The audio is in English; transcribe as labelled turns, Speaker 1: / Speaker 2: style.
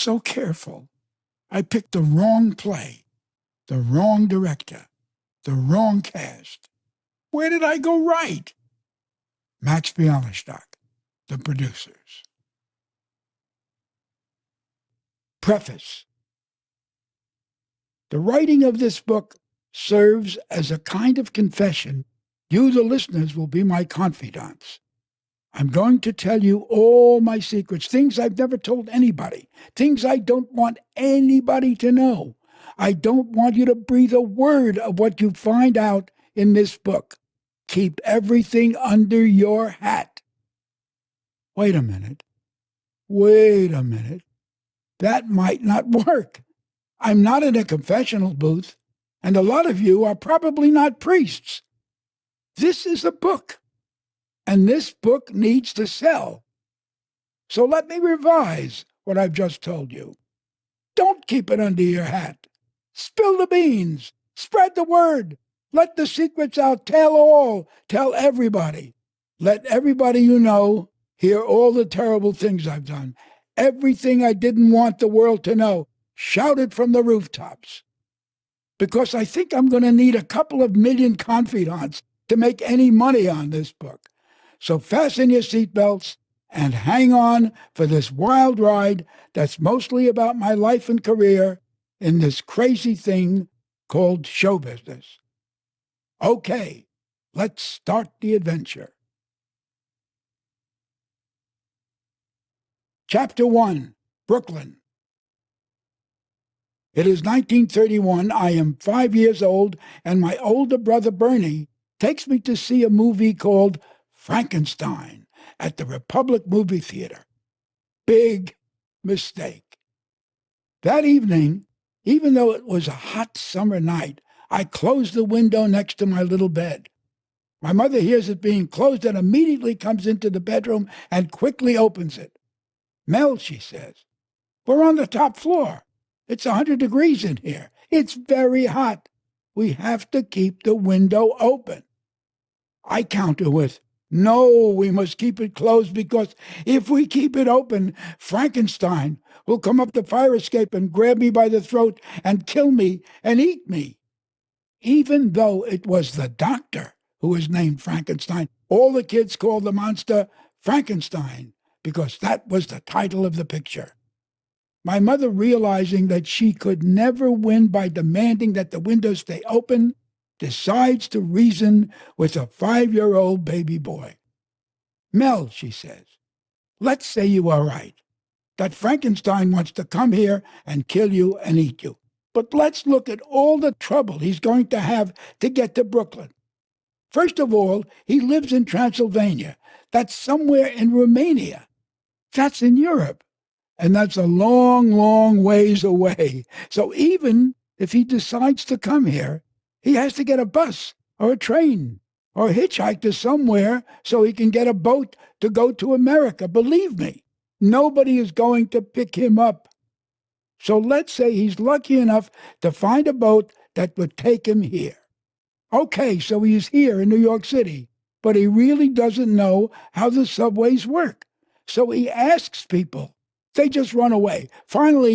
Speaker 1: so careful. I picked the wrong play, the wrong director, the wrong cast. Where did I go right? Max Bialystock, the producers. Preface. The writing of this book serves as a kind of confession. You, the listeners, will be my confidants. I'm going to tell you all my secrets, things I've never told anybody, things I don't want anybody to know. I don't want you to breathe a word of what you find out in this book. Keep everything under your hat. Wait a minute. That might not work. I'm not in a confessional booth, and a lot of you are probably not priests. This is a book, and this book needs to sell. So let me revise what I've just told you. Don't keep it under your hat. Spill the beans. Spread the word. Let the secrets out. Tell all. Tell everybody. Let everybody you know hear all the terrible things I've done. Everything I didn't want the world to know. Shout it from the rooftops. Because I think I'm going to need a couple of million confidants to make any money on this book. So fasten your seatbelts and hang on for this wild ride that's mostly about my life and career in this crazy thing called show business. Okay, let's start the adventure. Chapter 1, Brooklyn. It is 1931. I am 5 years old, and my older brother Bernie takes me to see a movie called Frankenstein at the Republic Movie Theater. Big mistake. That evening, even though it was a hot summer night, I closed the window next to my little bed. My mother hears it being closed and immediately comes into the bedroom and quickly opens it. Mel, she says, we're on the top floor. It's 100 degrees in here. It's very hot. We have to keep the window open. I counter with, no, we must keep it closed because if we keep it open, Frankenstein will come up the fire escape and grab me by the throat and kill me and eat me. Even though it was the doctor who was named Frankenstein, all the kids called the monster Frankenstein because that was the title of the picture. My mother, realizing that she could never win by demanding that the window stay open, decides to reason with a 5-year-old baby boy. Mel, she says, let's say you are right, that Frankenstein wants to come here and kill you and eat you. But let's look at all the trouble he's going to have to get to Brooklyn. First of all, he lives in Transylvania. That's somewhere in Romania. That's in Europe. And that's a long, long ways away. So even if he decides to come here, he has to get a bus or a train or hitchhike to somewhere so he can get a boat to go to America. Believe me, nobody is going to pick him up. So let's say he's lucky enough to find a boat that would take him here. Okay, so he's here in New York City, but he really doesn't know how the subways work. So he asks people. They just run away. Finally,